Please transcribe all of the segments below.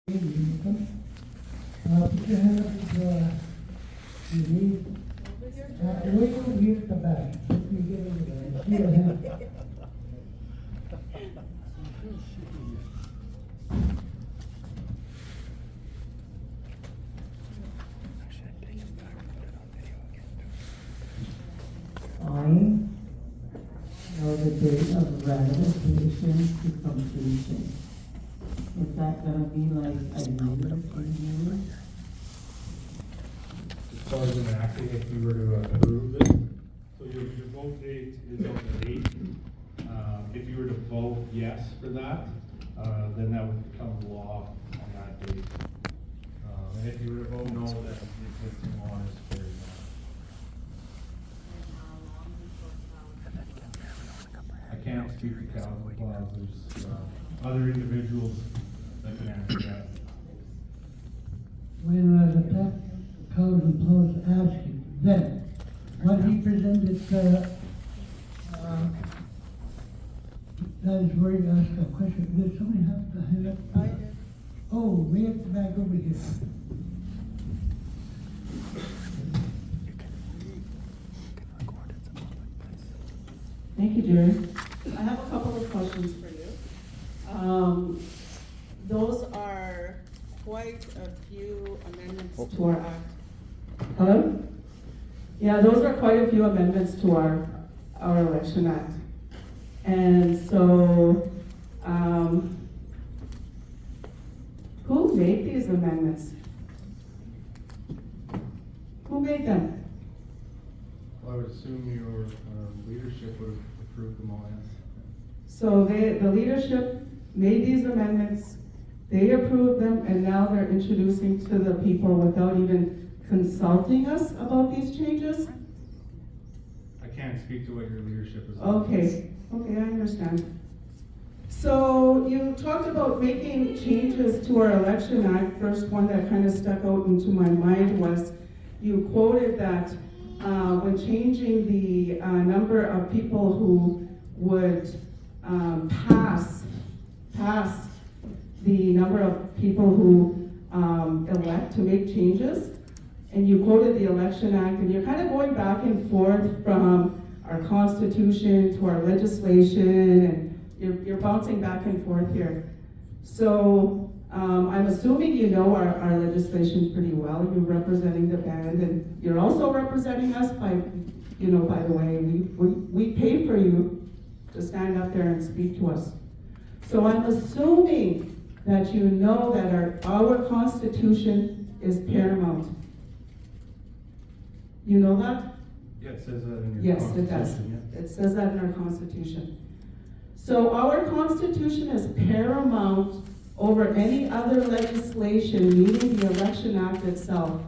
Edmonton. Put your hand up to the knee. Way over here at the back. Let me get over there. See your hand. I know the date of ratification to completion. Is that gonna be like a year, 3 years? As far as enacting, if you were to approve it, so your vote date is on the 8th. If you were to vote yes for that, then that would become law on that date. And if you were to vote no, then the existing law is carried on. I can't speak to council clause, there's other individuals that can answer that. When the tax code imposed asking, then, what he presented, that is where you ask a question. Did somebody have the hand up? I did. Oh, way at the back over here. Thank you, Jerry. I have a couple of questions for you. Those are quite a few amendments to our act. Hello? Yeah, those are quite a few amendments to our election act. And so, who made these amendments? Who made them? Well, I would assume your leadership would have approved them all, yes. So the leadership made these amendments, they approved them, and now they're introducing to the people without even consulting us about these changes? I can't speak to what your leadership is. Okay, I understand. So you talked about making changes to our election act. First one that kind of stuck out into my mind was you quoted that when changing the number of people who would pass the number of people who elect to make changes, and you quoted the election act, and you're kind of going back and forth from our constitution to our legislation, and you're bouncing back and forth here. So I'm assuming you know our legislation pretty well. You're representing the band, and you're also representing us by the way, we pay for you to stand up there and speak to us. So I'm assuming that you know that our Constitution is paramount. You know that? Yeah, it says that in your Yes, it does. Constitution, yeah. It says that in our Constitution. So our Constitution is paramount over any other legislation, meaning the Election Act itself.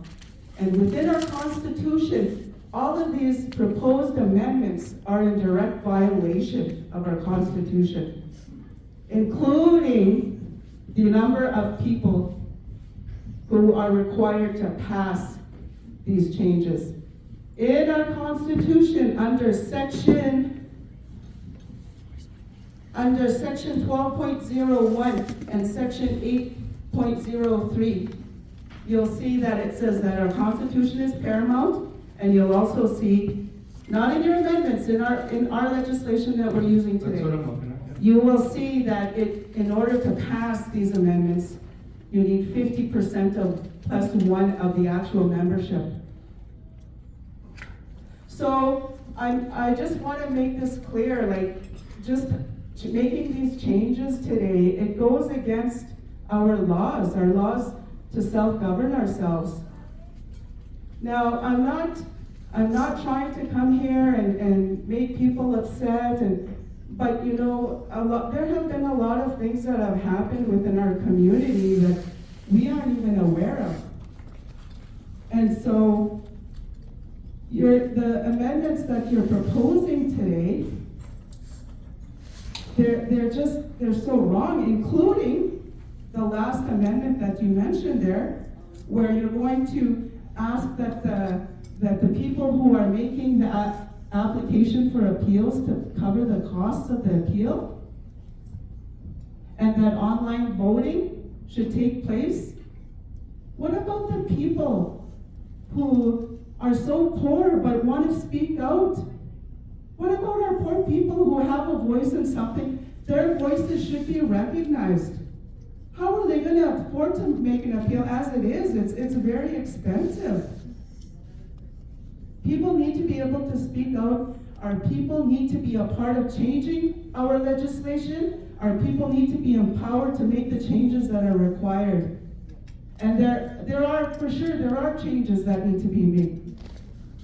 And within our Constitution, all of these proposed amendments are in direct violation of our Constitution, including the number of people who are required to pass these changes. In our Constitution, under section 12.01 and section 8.03, you'll see that it says that our Constitution is paramount, and you'll also see, not in your amendments, in our legislation that we're using today. That's what I'm looking at, yeah. You will see that in order to pass these amendments, you need 50% of plus one of the actual membership. So I just want to make this clear, like, just making these changes today, it goes against our laws to self-govern ourselves. Now, I'm not trying to come here and make people upset, but there have been a lot of things that have happened within our community that we aren't even aware of. And so the amendments that you're proposing today, they're so wrong, including the last amendment that you mentioned there, where you're going to ask that the people who are making the application for appeals to cover the costs of the appeal, and that online voting should take place? What about the people who are so poor but want to speak out? What about our poor people who have a voice in something? Their voices should be recognized. How are they going to afford to make an appeal as it is? It's very expensive. People need to be able to speak out. Our people need to be a part of changing our legislation. Our people need to be empowered to make the changes that are required. And there are changes that need to be made.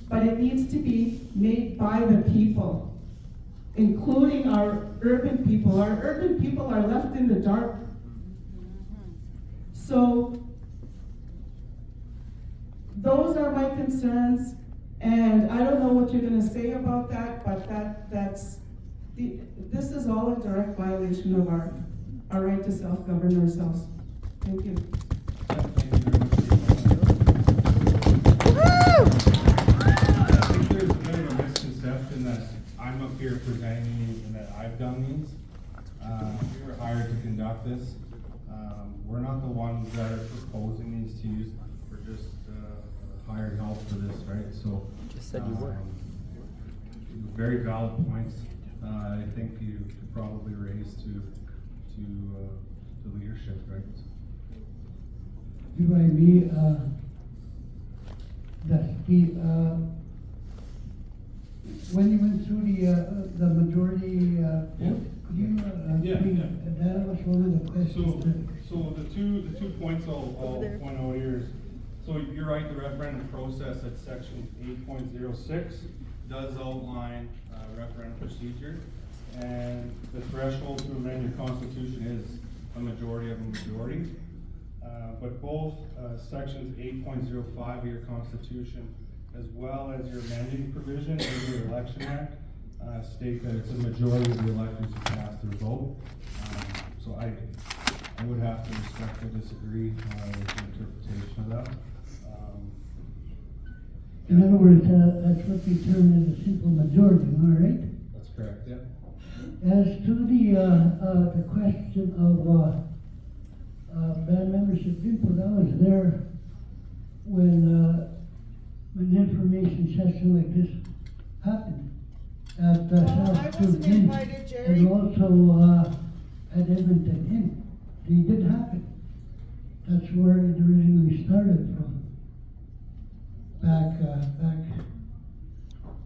But it needs to be made by the people, including our urban people. Our urban people are left in the dark. So those are my concerns, and I don't know what you're going to say about that, but this is all a direct violation of our right to self-govern ourselves. Thank you. Thank you very much for your comment. I think there's a bit of a misconception that I'm up here presenting these and that I've done these. We were hired to conduct this. We're not the ones that are proposing these to you. We're just hired help for this, right? So, Just said you were. Very valid points. I think you could probably raise to the leadership, right? If I may, when you went through the majority, could you that was one of the questions. So the two points I'll point out here is, so you're right, the referendum process at section 8.06 does outline referendum procedure, and the threshold to amend your constitution is a majority of a majority. But both sections 8.05 of your constitution, as well as your amending provision in your election act, state that it's a majority of the electors who cast their vote. So I would have to respectfully disagree with the interpretation of that. In other words, that's what we term as a simple majority, am I right? That's correct, yeah. As to the question of band membership input, I was there when an information session like this happened at I South wasn't Inn, invited, Jerry. and also at Edmonton Inn. They did happen. That's where it originally started from.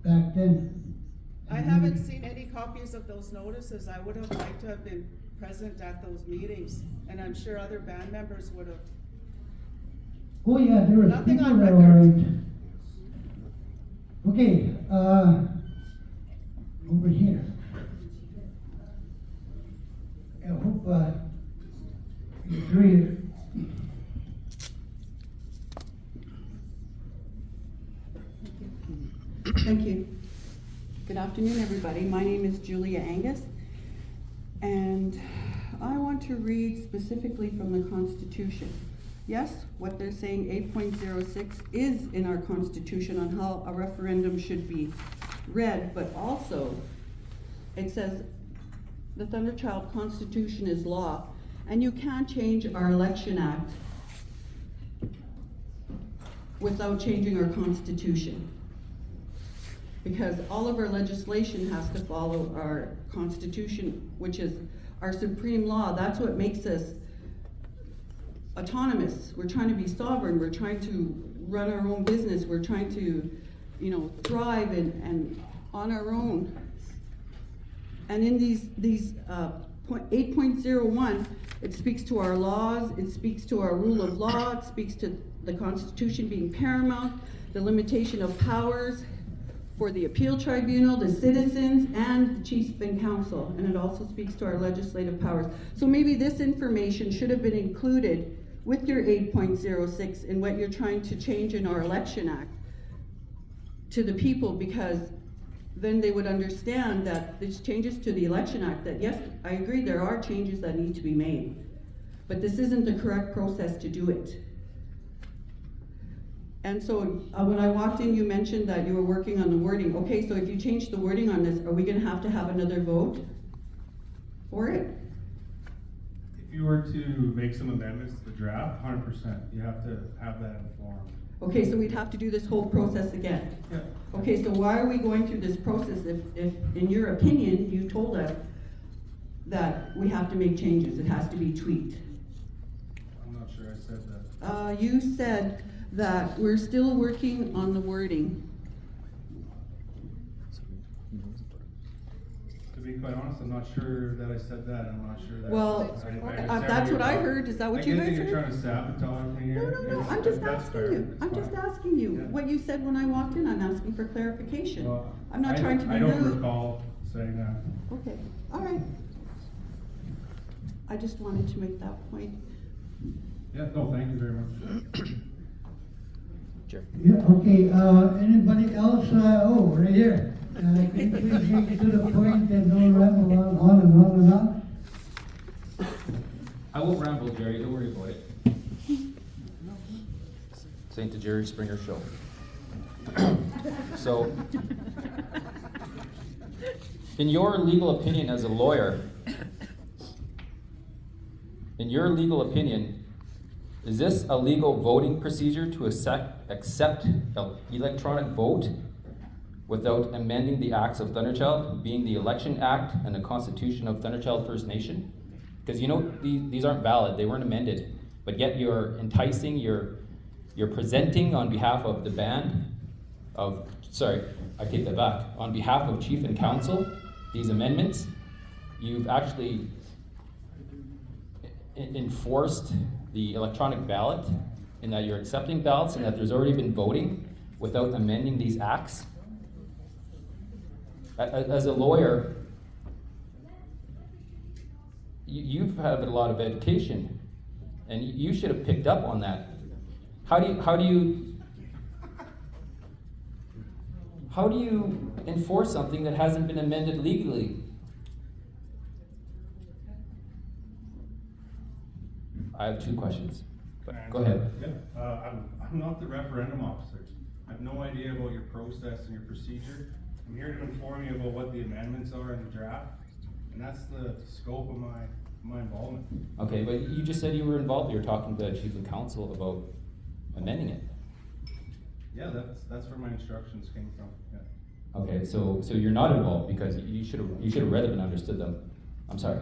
Back then. I haven't seen any copies of those notices. I would have liked to have been present at those meetings, and I'm sure other band members would have. Oh yeah, there was Nothing people on that record. were okay, over here. I hope you agree. Thank you. Good afternoon, everybody. My name is Julia Angus, and I want to read specifically from the Constitution. Yes, what they're saying, 8.06 is in our Constitution on how a referendum should be read, but also it says the Thunderchild Constitution is law, and you can't change our Election Act without changing our Constitution, because all of our legislation has to follow our Constitution, which is our supreme law. That's what makes us autonomous. We're trying to be sovereign. We're trying to run our own business. We're trying to, thrive and on our own. And in these 8.01, it speaks to our laws, it speaks to our rule of law, it speaks to the Constitution being paramount, the limitation of powers for the appeal tribunal, the citizens, and the chief and council. And it also speaks to our legislative powers. So maybe this information should have been included with your 8.06 in what you're trying to change in our Election Act to the people, because then they would understand that there's changes to the Election Act, that yes, I agree, there are changes that need to be made, but this isn't the correct process to do it. And so when I walked in, you mentioned that you were working on the wording. Okay, so if you change the wording on this, are we gonna have another vote for it? If you were to make some amendments to the draft, 100%, you have to have that informed. Okay, so we'd have to do this whole process again. Yeah. Okay, so why are we going through this process if in your opinion, you told us that we have to make changes, it has to be tweaked? I'm not sure I said that. You said that we're still working on the wording. To be quite honest, I'm not sure that I said that, I'm not sure that. Well, understand that's your what I thought. heard. Is that what I you get that guys you're heard? trying to sabotage me here. No, It's- I'm just that's asking fair. you. I'm It's just fine. asking you. Yeah. What you said when I walked in, I'm asking for clarification. Well, I'm not trying to be I don't rude. recall saying that. Okay, all right. I just wanted to make that point. Yeah, no, thank you very much. Yeah, okay, anybody else, right here? Can you please get to the point and don't ramble on and on and on? I won't ramble, Jerry, don't worry about it. St. the Jerry Springer Show. So, in your legal opinion as a lawyer, in your legal opinion, is this a legal voting procedure to accept an electronic vote without amending the acts of Thunderchild, being the Election Act and the Constitution of Thunderchild First Nation? Because you know these aren't valid, they weren't amended, but yet you're enticing, you're presenting on behalf of the band of, sorry, I take that back, on behalf of Chief and Council, these amendments. You've actually enforced the electronic ballot in that you're accepting ballots and that there's already been voting without amending these acts. As a lawyer, you've had a lot of education and you should have picked up on that. How do you enforce something that hasn't been amended legally? I have 2 questions. Go ahead. Yeah, I'm not the referendum officer. I have no idea about your process and your procedure. I'm here to inform you about what the amendments are in the draft, and that's the scope of my involvement. Okay, but you just said you were involved. You were talking to the Chief of Council about amending it. Yeah, that's where my instructions came from. Yeah. Okay, so you're not involved because you should have read them and understood them. I'm sorry.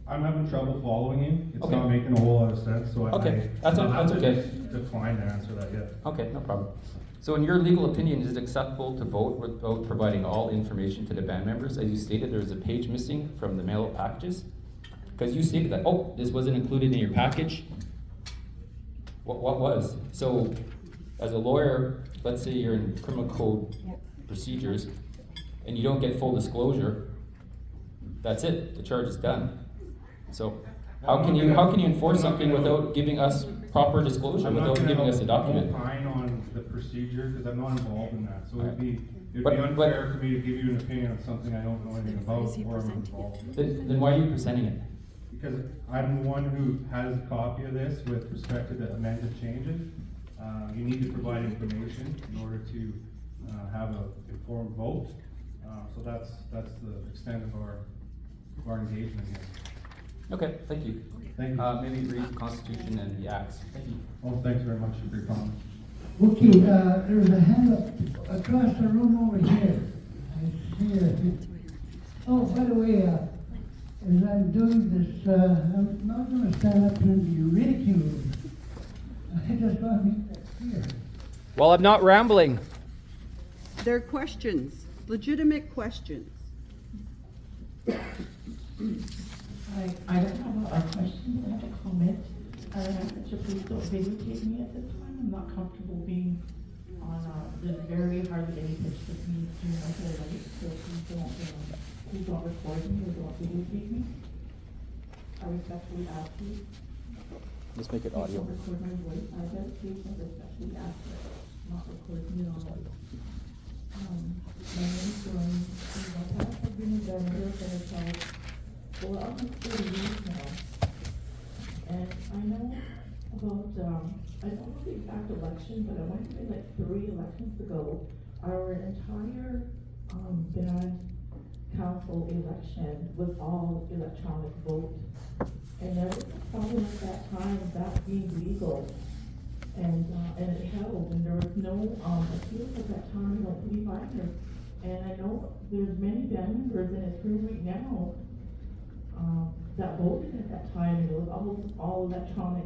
I'm having trouble following you. It's Okay. not making a whole lot of sense, so Okay, I'll that's have to okay. just decline to answer that, yeah. Okay, no problem. So in your legal opinion, is it acceptable to vote without providing all information to the band members? As you stated, there was a page missing from the mail-out packages. Because you stated that, oh, this wasn't included in your package. What was? So as a lawyer, let's say you're in criminal code procedures and you don't get full disclosure, that's it, the charge is done. So how can you enforce something without giving us proper disclosure, without giving us a document? I'm not gonna opine on the procedure, because I'm not involved in that, so it'd be But- unfair for me to give you an opinion on something I don't know anything about or I'm involved in. Then why are you presenting it? Because I'm the one who has a copy of this with respect to the amended changes. You need to provide information in order to have an informed vote. So that's the extent of our engagement here. Okay, thank you. Thank you. Maybe read the Constitution and the Acts. Thank you. Oh, thanks very much for your comments. Okay, there's a hand up across the room over here. I see it. Oh, by the way, as I'm doing this, I'm not gonna stand up here and be ridiculed. I just want to make that clear. Well, I'm not rambling. They're questions, legitimate questions. I don't have a question, I have a comment. I ask that you please don't videotape me at this time. I'm not comfortable being on, there's very hardly any pictures of me during my whole life, so please don't record me or don't videotape me. I respectfully ask you. Let's make it Please audio. don't record my voice. I beg, please don't respectfully ask that not record me on. My name is Doreen. I've been a vendor of Thunderchild for almost 30 years now. And I know about, I don't know the exact election, but I want to say like 3 elections ago, our entire band council election was all electronic vote. And there was a problem at that time of that being legal. And it held, and there was no, appeals at that time, I don't believe either. And I know there's many band members in this room right now, that voted at that time, and it was all electronic.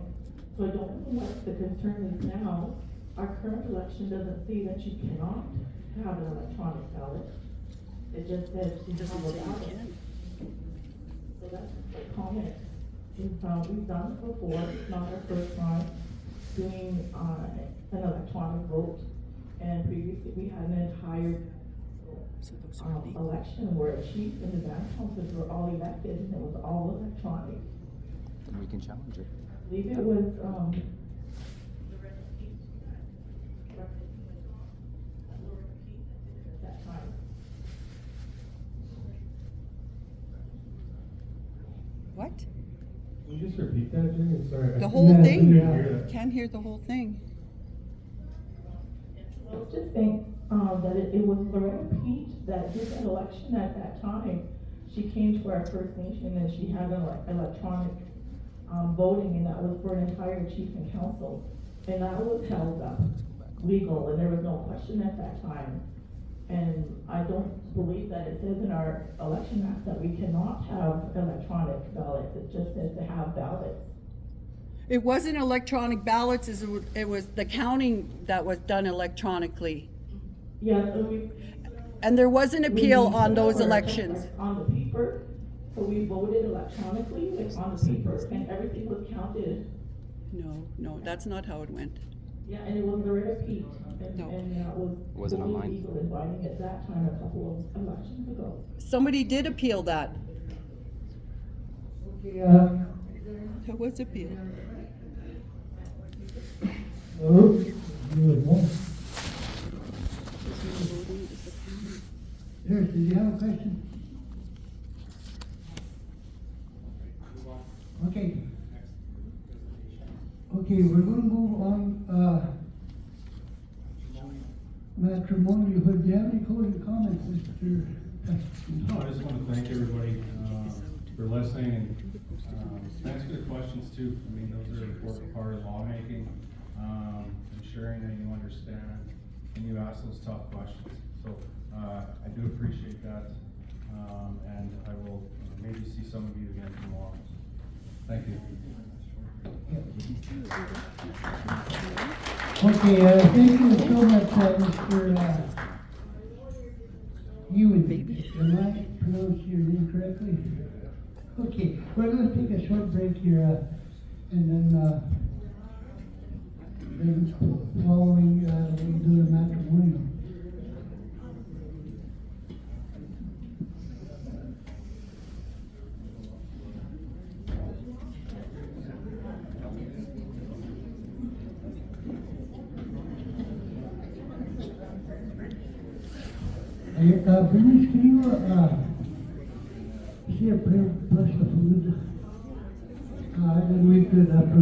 So I don't know what the concern is now. Our current election doesn't say that you cannot have an electronic ballot. It just says you just have a ballot. So that's my comment. We've done it before, it's not our first time doing, an electronic vote. And previously, we had an entire, election where a chief and the band councils were all elected, and it was all electronic. Then we can challenge it. I believe it was, at that time. What? Can you just repeat that, Jenny? Sorry. The whole Yeah, thing? yeah. Can't hear the whole thing. I was just saying, that it was Loretta Pete that did that election at that time. She came to our First Nation and she had an electronic, voting, and that was for an entire chief and council. And that was held up legal, and there was no question at that time. And I don't believe that it says in our election act that we cannot have electronic ballots. It just says to have ballots. It wasn't electronic ballots, it was the counting that was done electronically. Yeah, so we. And there was an appeal we on those put our elections. check marks on the paper, so we voted electronically, like on the paper, and everything was counted. No, that's not how it went. Yeah, and it was Loretta Pete, No. and that Was it fully online? legal in writing at that time, a couple of elections ago. Somebody did appeal that. Okay, It was appealed. hello? You would want. There, did you have a question? Okay. Okay, we're gonna move on, matrimonialhood. Do you have any closing comments, Mr. Hutchinson? No, I just want to thank everybody for listening and thanks for the questions too. I mean, those are an important part of lawmaking, ensuring that you understand and you ask those tough questions. So I do appreciate that, and I will maybe see some of you again tomorrow. Thank you. Okay, thank you so much, Mr. Ewan. Am I pronouncing your name correctly? Okay, we're gonna take a short break here, and then following, we'll do the matrimonial. Bernice, can you, say a prayer plus the food? And then we could,